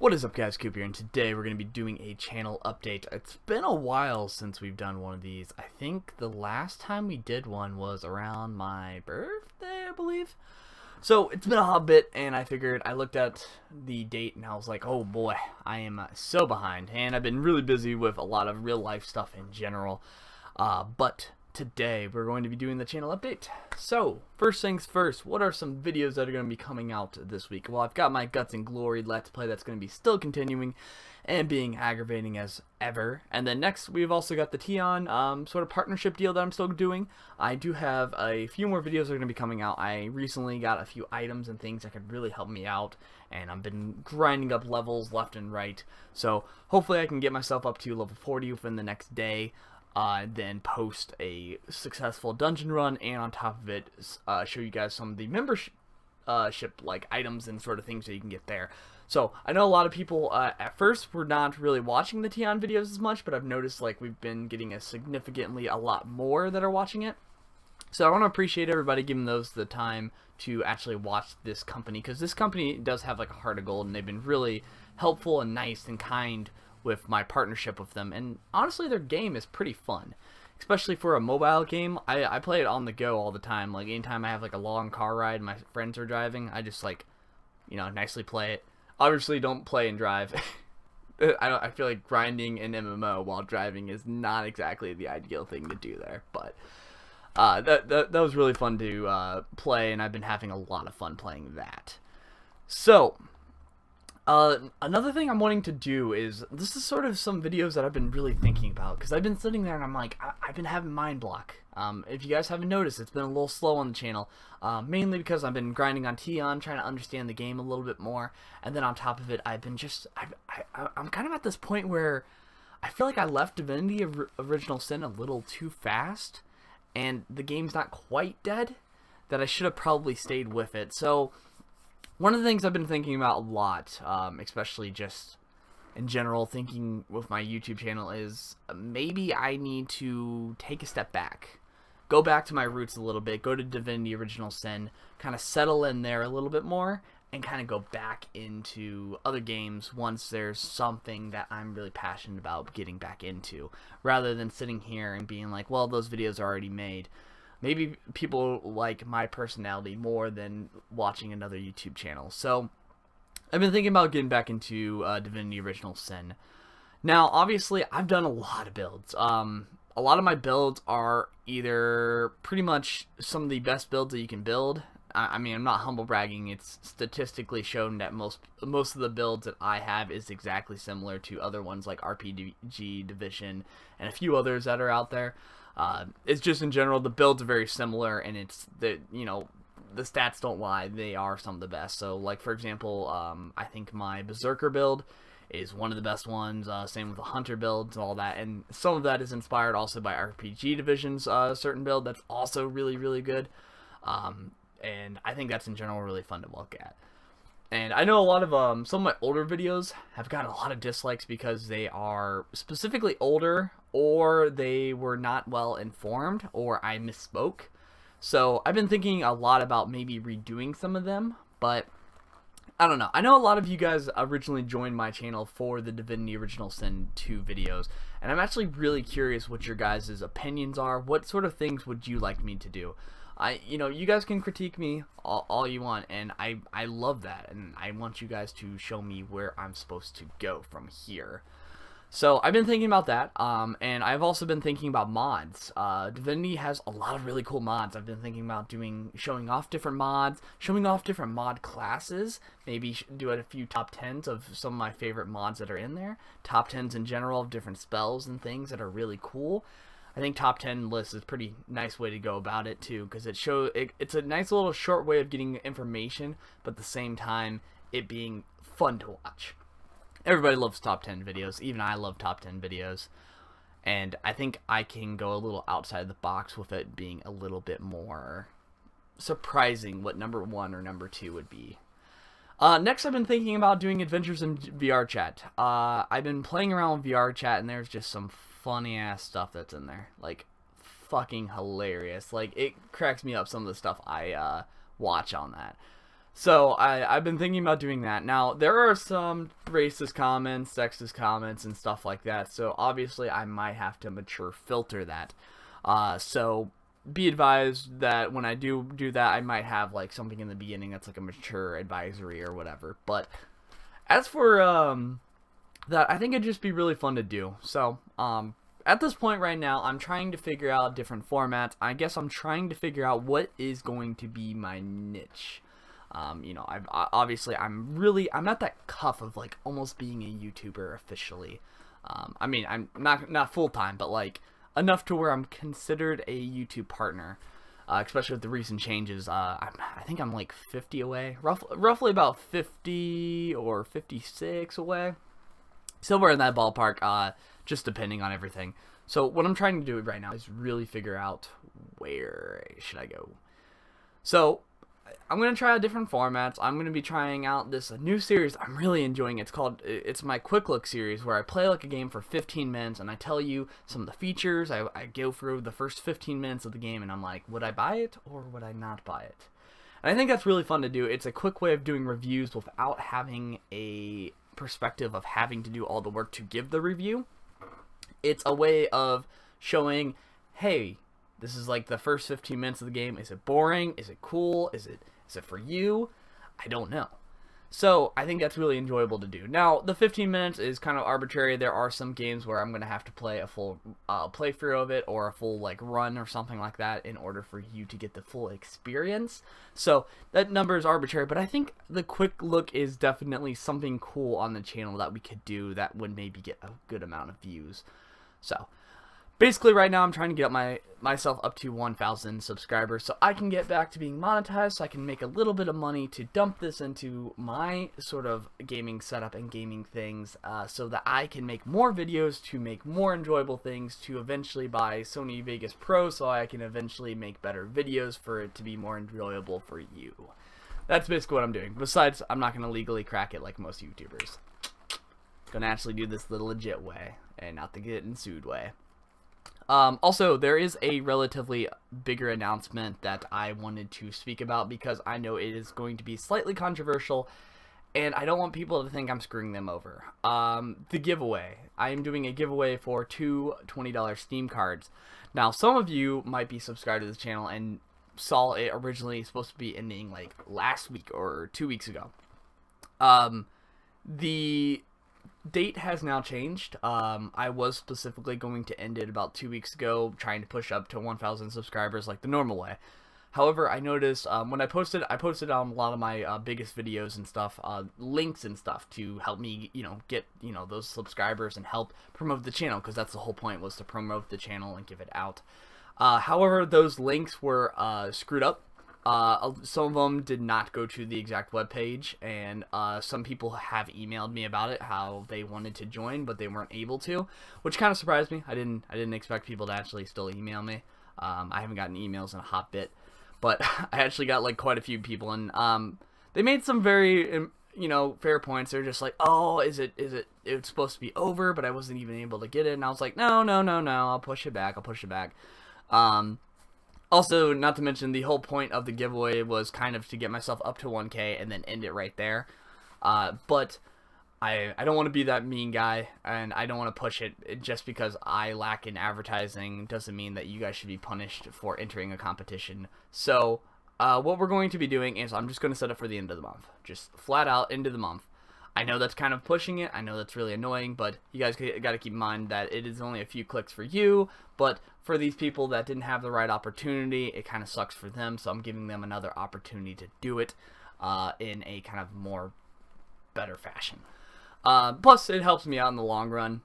What is up, guys? Coop here, and today we're going to be doing a channel update. It's been a while since we've done one of these. I think the last time we did one was around my birthday, I believe. So it's been a hot bit, and I figured, I looked at the date and I was like, oh boy, I am so behind. And I've been really busy with a lot of real life stuff in general. But today we're going to be doing the channel update. So first things first, what are some videos that are going to be coming out this week? Well, I've got my Guts and Glory Let's Play that's going to be still continuing and being aggravating as ever. And then next we've also got the Tion sort of partnership deal that I'm still doing. I do have a few more videos that are going to be coming out. I recently got a few items and things that could really help me out, and I've been grinding up levels left and right. So hopefully I can get myself up to level 40 within the next day. Then post a successful dungeon run, and on top of it, show you guys some of the membership like items and sort of things that you can get there. So I know a lot of people at first were not really watching the Tion videos as much, but I've noticed like we've been getting a lot more that are watching it. So I want to appreciate everybody giving those the time to actually watch this company, because this company does have like a heart of gold, and they've been really helpful and nice and kind with my partnership with them. And honestly, their game is pretty fun, especially for a mobile game. I play it on the go all the time. Like anytime I have like a long car ride and my friends are driving, I just like, you know, nicely play it. Obviously don't play and drive. I feel like grinding an MMO while driving is not exactly the ideal thing to do there, but that was really fun to play, and I've been having a lot of fun playing that. So another thing I'm wanting to do is, this is sort of some videos that I've been really thinking about, because I've been sitting there and I'm like, I've been having mind block. If you guys haven't noticed, it's been a little slow on the channel, mainly because I've been grinding on Tion, trying to understand the game a little bit more, and then on top of it, I've been I'm kind of at this point where I feel like I left Divinity Original Sin a little too fast, and the game's not quite dead, that I should have probably stayed with it. So one of the things I've been thinking about a lot, especially just in general thinking with my YouTube channel, is maybe I need to take a step back. Go back to my roots a little bit, go to Divinity Original Sin, kind of settle in there a little bit more, and kind of go back into other games once there's something that I'm really passionate about getting back into, rather than sitting here and being like, well, those videos are already made. Maybe people like my personality more than watching another YouTube channel. So I've been thinking about getting back into Divinity Original Sin. Now, obviously, I've done a lot of builds. A lot of my builds are either pretty much some of the best builds that you can build. I mean, I'm not humble bragging. It's statistically shown that most of the builds that I have is exactly similar to other ones like RPG Division and a few others that are out there. It's just in general, the builds are very similar, and it's the, you know, the stats don't lie. They are some of the best. So like, for example, I think my Berserker build is one of the best ones. Same with the Hunter builds and all that, and some of that is inspired also by RPG Division's certain build that's also really, really good. And I think that's in general really fun to look at. And I know a lot of some of my older videos have gotten a lot of dislikes because they are specifically older, or they were not well informed, or I misspoke. So I've been thinking a lot about maybe redoing some of them, but I don't know. I know a lot of you guys originally joined my channel for the Divinity Original Sin 2 videos, and I'm actually really curious what your guys' opinions are. What sort of things would you like me to do? You know, you guys can critique me all you want, and I love that, and I want you guys to show me where I'm supposed to go from here. So I've been thinking about that, and I've also been thinking about mods. Divinity has a lot of really cool mods. I've been thinking about showing off different mods, showing off different mod classes, maybe do a few top 10s of some of my favorite mods that are in there, top 10s in general of different spells and things that are really cool. I think top 10 list is a pretty nice way to go about it too, because it's a nice little short way of getting information, but at the same time it being fun to watch. Everybody loves top 10 videos. Even I love top 10 videos. And I think I can go a little outside the box with it being a little bit more surprising what number 1 or number 2 would be. Next, I've been thinking about doing adventures in VR chat. I've been playing around with VR chat, and there's just some funny ass stuff that's in there. Like, fucking hilarious. Like, it cracks me up, some of the stuff I watch on that. So I've been thinking about doing that. Now, there are some racist comments, sexist comments, and stuff like that. So obviously I might have to mature filter that. So be advised that when I do that, I might have like something in the beginning that's like a mature advisory or whatever. But as for that, I think it'd just be really fun to do. So at this point right now, I'm trying to figure out different formats. I guess I'm trying to figure out what is going to be my niche. You know, I'm at that cuff of like almost being a YouTuber officially. I mean, I'm not full time, but like enough to where I'm considered a YouTube partner. Especially with the recent changes, I think I'm like 50 away, roughly about 50 or 56 away, somewhere in that ballpark. Just depending on everything. So what I'm trying to do right now is really figure out where should I go. So I'm going to try out different formats. I'm going to be trying out this new series I'm really enjoying. It's my quick look series where I play like a game for 15 minutes and I tell you some of the features. I go through the first 15 minutes of the game and I'm like, would I buy it or would I not buy it? And I think that's really fun to do. It's a quick way of doing reviews without having a perspective of having to do all the work to give the review. It's a way of showing, hey, this is like the first 15 minutes of the game. Is it boring? Is it cool? Is it for you? I don't know. So I think that's really enjoyable to do. Now, the 15 minutes is kind of arbitrary. There are some games where I'm going to have to play a full playthrough of it or a full like run or something like that in order for you to get the full experience. So that number is arbitrary, but I think the quick look is definitely something cool on the channel that we could do that would maybe get a good amount of views. So basically right now I'm trying to get myself up to 1,000 subscribers so I can get back to being monetized, so I can make a little bit of money to dump this into my sort of gaming setup and gaming things, so that I can make more videos to make more enjoyable things to eventually buy Sony Vegas Pro so I can eventually make better videos for it to be more enjoyable for you. That's basically what I'm doing. Besides, I'm not going to legally crack it like most YouTubers. Gonna actually do this the legit way and not the getting sued way. Also, there is a relatively bigger announcement that I wanted to speak about because I know it is going to be slightly controversial and I don't want people to think I'm screwing them over. The giveaway. I am doing a giveaway for two $20 Steam cards. Now, some of you might be subscribed to this channel and saw it originally supposed to be ending like last week or 2 weeks ago. The date has now changed. I was specifically going to end it about 2 weeks ago, trying to push up to 1,000 subscribers like the normal way. However, I noticed when I posted on a lot of my biggest videos and stuff, links and stuff to help me, get, those subscribers and help promote the channel, because that's the whole point, was to promote the channel and give it out. However, those links were screwed up. Some of them did not go to the exact web page, and some people have emailed me about it, how they wanted to join but they weren't able to, which kind of surprised me. I didn't expect people to actually still email me. I haven't gotten emails in a hot bit, but I actually got like quite a few people, and they made some very fair points. They're just like, oh, it's supposed to be over, but I wasn't even able to get it, and I was like, no, I'll push it back. Also, not to mention, the whole point of the giveaway was kind of to get myself up to 1K and then end it right there. But I don't want to be that mean guy, and I don't want to push it. Just because I lack in advertising doesn't mean that you guys should be punished for entering a competition. So what we're going to be doing is I'm just going to set it for the end of the month. Just flat out end of the month. I know that's kind of pushing it. I know that's really annoying, but you guys got to keep in mind that it is only a few clicks for you, but for these people that didn't have the right opportunity, it kind of sucks for them, so I'm giving them another opportunity to do it in a kind of more better fashion. Plus, it helps me out in the long run,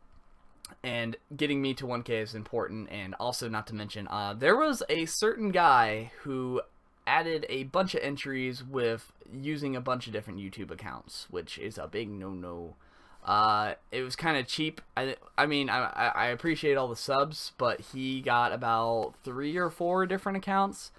and getting me to 1K is important, and also not to mention, there was a certain guy who added a bunch of entries with using a bunch of different YouTube accounts, which is a big no-no. It was kind of cheap. I mean, I appreciate all the subs, but he got about 3 or 4 different accounts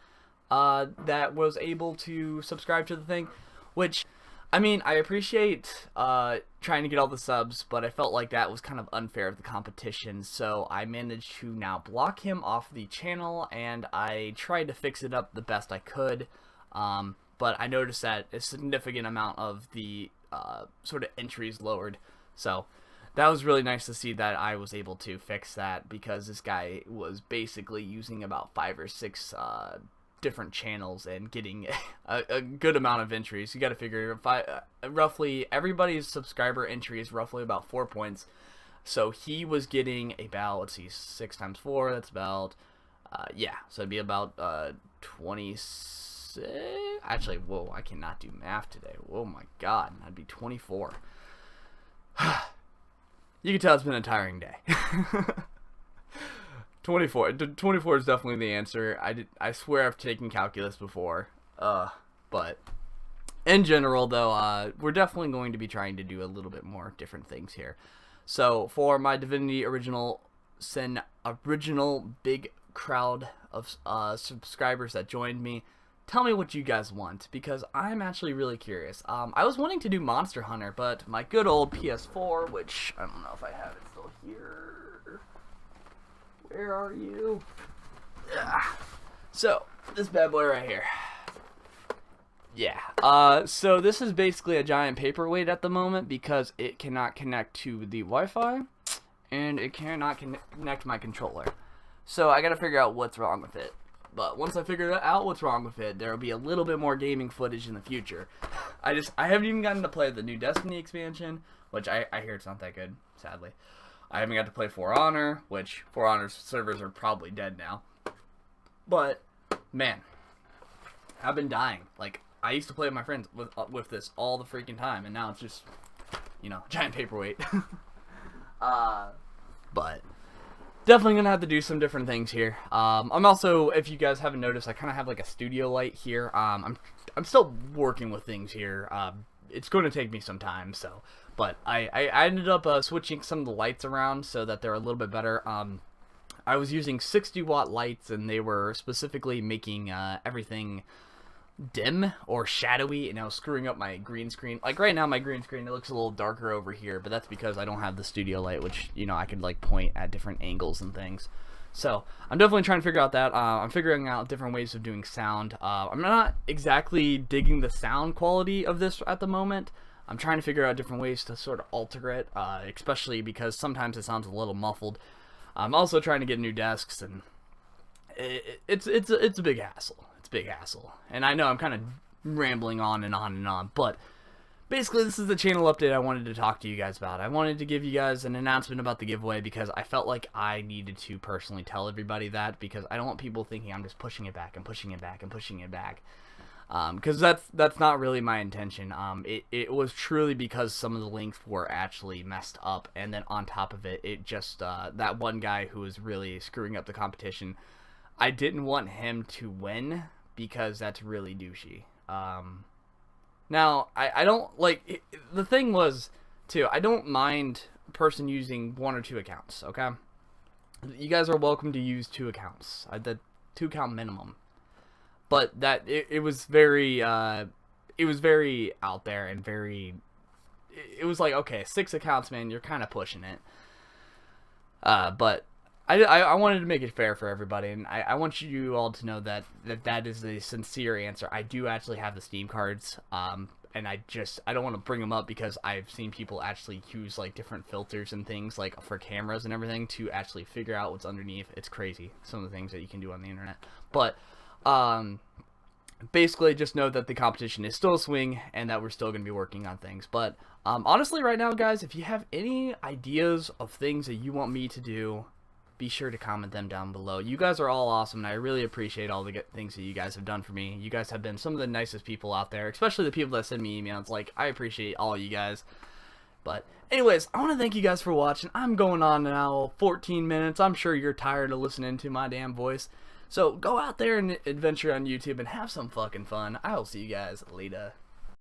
that was able to subscribe to the thing, which, I mean, I appreciate trying to get all the subs, but I felt like that was kind of unfair of the competition, so I managed to now block him off the channel, and I tried to fix it up the best I could. but I noticed that a significant amount of the sort of entries lowered. So that was really nice to see that I was able to fix that, because this guy was basically using about 5 or 6 different channels and getting a good amount of entries. You got to figure roughly everybody's subscriber entry is roughly about 4 points. So he was getting about, let's see, 6 times 4, that's about, yeah, so it'd be about 26, actually, whoa, I cannot do math today, oh my god, that'd be 24. You can tell it's been a tiring day. 24 is definitely the answer. I swear I've taken calculus before, but in general, though, we're definitely going to be trying to do a little bit more different things here. So for my Divinity original big crowd of subscribers that joined me, tell me what you guys want, because I'm actually really curious. I was wanting to do Monster Hunter, but my good old PS4, which I don't know if I have it still here. Where are you? So this bad boy right here. Yeah, so this is basically a giant paperweight at the moment because it cannot connect to the Wi-Fi, and it cannot connect my controller. So I gotta figure out what's wrong with it. But once I figure out what's wrong with it, there will be a little bit more gaming footage in the future. I haven't even gotten to play the new Destiny expansion, which I hear it's not that good, sadly. I haven't got to play For Honor, which For Honor's servers are probably dead now. But, man, I've been dying. Like, I used to play with my friends with this all the freaking time, and now it's just, you know, giant paperweight. But definitely gonna have to do some different things here. I'm also, if you guys haven't noticed, I kind of have like a studio light here. I'm still working with things here. It's going to take me some time, so. But I ended up switching some of the lights around so that they're a little bit better. I was using 60-watt lights, and they were specifically making everything dim or shadowy, and I was screwing up my green screen. Like right now, my green screen, it looks a little darker over here, but that's because I don't have the studio light, which, you know, I could like point at different angles and things. So I'm definitely trying to figure out that. I'm figuring out different ways of doing sound. I'm not exactly digging the sound quality of this at the moment. I'm trying to figure out different ways to sort of alter it, especially because sometimes it sounds a little muffled. I'm also trying to get new desks, and it's a big hassle. Big hassle, and I know I'm kind of rambling on and on and on, but basically this is the channel update I wanted to talk to you guys about. I wanted to give you guys an announcement about the giveaway because I felt like I needed to personally tell everybody that, because I don't want people thinking I'm just pushing it back and pushing it back and pushing it back, because that's not really my intention. It was truly because some of the links were actually messed up, and then on top of it, it just that one guy who was really screwing up the competition, I didn't want him to win, because that's really douchey. Now, I don't, like, the thing was, too, I don't mind a person using 1 or 2 accounts, okay? You guys are welcome to use 2 accounts, the 2 account minimum. But that, it was very out there, and it was like, okay, 6 accounts, man, you're kind of pushing it. But I wanted to make it fair for everybody, and I want you all to know that is a sincere answer. I do actually have the Steam cards, and I don't want to bring them up because I've seen people actually use like different filters and things like for cameras and everything to actually figure out what's underneath. It's crazy, some of the things that you can do on the internet. But basically just know that the competition is still a swing, and that we're still going to be working on things. But honestly, right now, guys, if you have any ideas of things that you want me to do, be sure to comment them down below. You guys are all awesome, and I really appreciate all the things that you guys have done for me. You guys have been some of the nicest people out there, especially the people that send me emails. Like, I appreciate all you guys. But anyways, I want to thank you guys for watching. I'm going on now 14 minutes. I'm sure you're tired of listening to my damn voice. So go out there and adventure on YouTube and have some fucking fun. I will see you guys later.